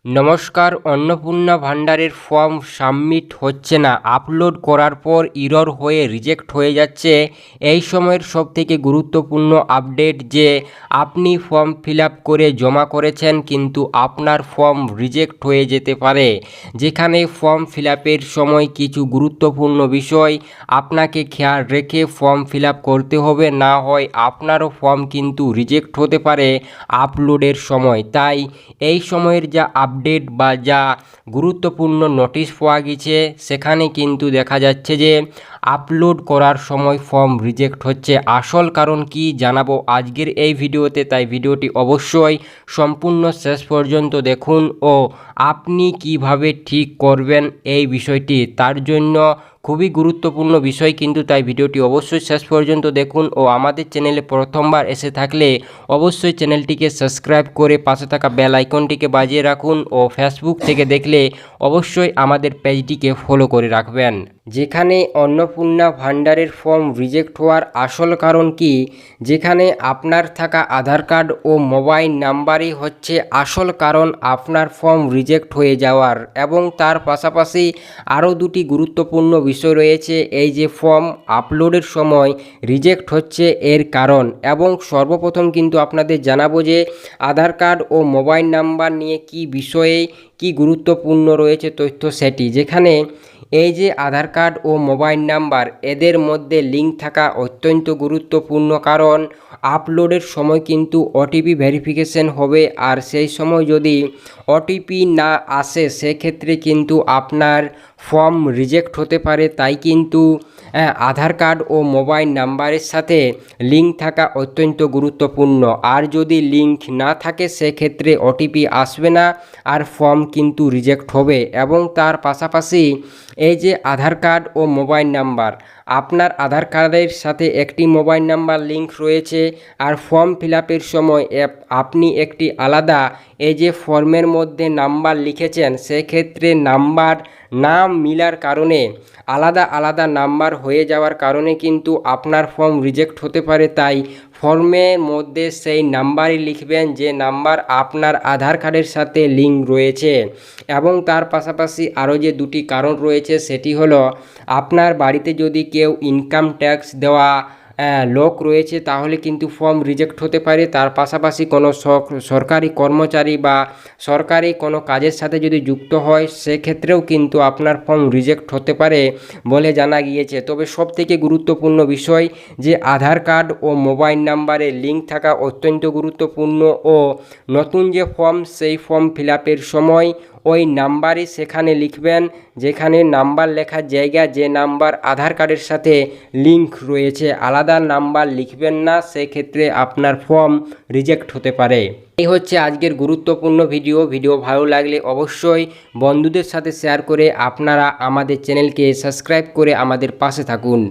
নমস্কার। অন্নপূর্ণা ভান্ডারের form submit হচ্ছে না, আপলোড করার পর ইরর হয়ে রিজেক্ট হয়ে যাচ্ছে। এই সময়ের সবথেকে গুরুত্বপূর্ণ আপডেট যে আপনি ফর্ম ফিল আপ করে জমা করেছেন কিন্তু আপনার ফর্ম রিজেক্ট হয়ে যেতে পারে। যেখানে ফর্ম ফিল আপের সময় কিছু গুরুত্বপূর্ণ বিষয় আপনাকে খেয়াল রেখে ফর্ম ফিল আপ করতে হবে, না হয় আপনারও ফর্ম কিন্তু রিজেক্ট হতে পারে আপলোডের সময়। তাই এই সময়ের যা আপডেট বা যা গুরুত্বপূর্ণ নোটিশ পাওয়া গেছে সেখানে কিন্তু দেখা যাচ্ছে যে আপলোড করার সময় ফর্ম রিজেক্ট হচ্ছে। আসল কারণ কি জানাবো আজকের এই ভিডিওতে, তাই ভিডিওটি অবশ্যই সম্পূর্ণ শেষ পর্যন্ত দেখুন ও আপনি কিভাবে ঠিক করবেন এই বিষয়টি, তার জন্য খুবই গুরুত্বপূর্ণ বিষয় কিন্তু, তাই ভিডিওটি অবশ্যই শেষ পর্যন্ত দেখুন ও আমাদের চ্যানেলে প্রথমবার এসে থাকলে অবশ্যই চ্যানেলটিকে সাবস্ক্রাইব করে পাশে থাকা বেল আইকনটিকে বাজিয়ে রাখুন ও ফেসবুক থেকে দেখলে অবশ্যই আমাদের পেজটিকে ফলো করে রাখবেন। যেখানে অন্নপূর্ণা ভান্ডারের ফর্ম রিজেক্ট হওয়ার আসল কারণ কি, যেখানে আপনার থাকা আধার কার্ড ও মোবাইল নাম্বারই হচ্ছে আসল কারণ আপনার ফর্ম রিজেক্ট হয়ে যাওয়ার, এবং তার পাশাপাশি আরও দুটি গুরুত্বপূর্ণ বিষয় রয়েছে এই যে ফর্ম আপলোডের সময় রিজেক্ট হচ্ছে এর কারণ। এবং সর্বপ্রথম কিন্তু আপনাদের জানাবো যে আধার কার্ড ও মোবাইল নাম্বার নিয়ে কি বিষয়ে কি গুরুত্বপূর্ণ রয়েছে তথ্য সেটি, যেখানে এই যে আধার কার্ড ও মোবাইল নাম্বার এদের মধ্যে লিঙ্ক থাকা অত্যন্ত গুরুত্বপূর্ণ, কারণ আপলোডের সময় কিন্তু ওটিপি ভেরিফিকেশন হবে, আর সেই সময় যদি ওটিপি না আসে সেক্ষেত্রে কিন্তু আপনার ফর্ম রিজেক্ট হতে পারে। তাই কিন্তু আধার কার্ড ও মোবাইল নাম্বারের সাথে লিঙ্ক থাকা অত্যন্ত গুরুত্বপূর্ণ, আর যদি লিঙ্ক না থাকে সেক্ষেত্রে ওটিপি আসবে না আর ফর্ম কিন্তু রিজেক্ট হবে। এবং তার পাশাপাশি এই যে আধার কার্ড ও মোবাইল নাম্বার, আপনার আধার কার্ডের সাথে একটি মোবাইল নাম্বার লিঙ্ক রয়েছে, আর ফর্ম ফিল আপের সময় আপনি একটি আলাদা এই যে ফর্মের মধ্যে নাম্বার লিখেছেন, সেক্ষেত্রে নাম্বার না মিলার কারণে আলাদা আলাদা নাম্বার হয়ে যাওয়ার কারণে কিন্তু আপনার ফর্ম রিজেক্ট হতে পারে। তাই ফর্মের মধ্যে সেই নাম্বারই লিখবেন যে নাম্বার আপনার আধার কার্ডের সাথে লিঙ্ক রয়েছে। এবং তার পাশাপাশি আরও যে দুটি কারণ রয়েছে সেটি হলো আপনার বাড়িতে যদি কেউ ইনকাম ট্যাক্স দেওয়া লোক রয়েছে তাহলে কিন্তু ফর্ম রিজেক্ট হতে পারে। তার পাশাপাশি কোনো সরকারি কর্মচারী বা সরকারি কোনো কাজের সাথে যদি যুক্ত হয় সেক্ষেত্রেও কিন্তু আপনার ফর্ম রিজেক্ট হতে পারে বলে জানা গিয়েছে। তবে সবথেকে গুরুত্বপূর্ণ বিষয় যে আধার কার্ড ও মোবাইল নাম্বারে লিঙ্ক থাকা অত্যন্ত গুরুত্বপূর্ণ, ও নতুন যে ফর্ম সেই ফর্ম ফিল আপের সময় ওই নাম্বারই সেখানে লিখবেন, যেখানে নাম্বার লেখার জায়গা যে নাম্বার আধার কার্ডের সাথে লিঙ্ক রয়েছে, আলাদা নাম্বার লিখবেন না, সেক্ষেত্রে আপনার ফর্ম রিজেক্ট হতে পারে। এই হচ্ছে আজকের গুরুত্বপূর্ণ ভিডিও ভালো লাগলে অবশ্যই বন্ধুদের সাথে শেয়ার করে আপনারা আমাদের চ্যানেলকে সাবস্ক্রাইব করে আমাদের পাশে থাকুন।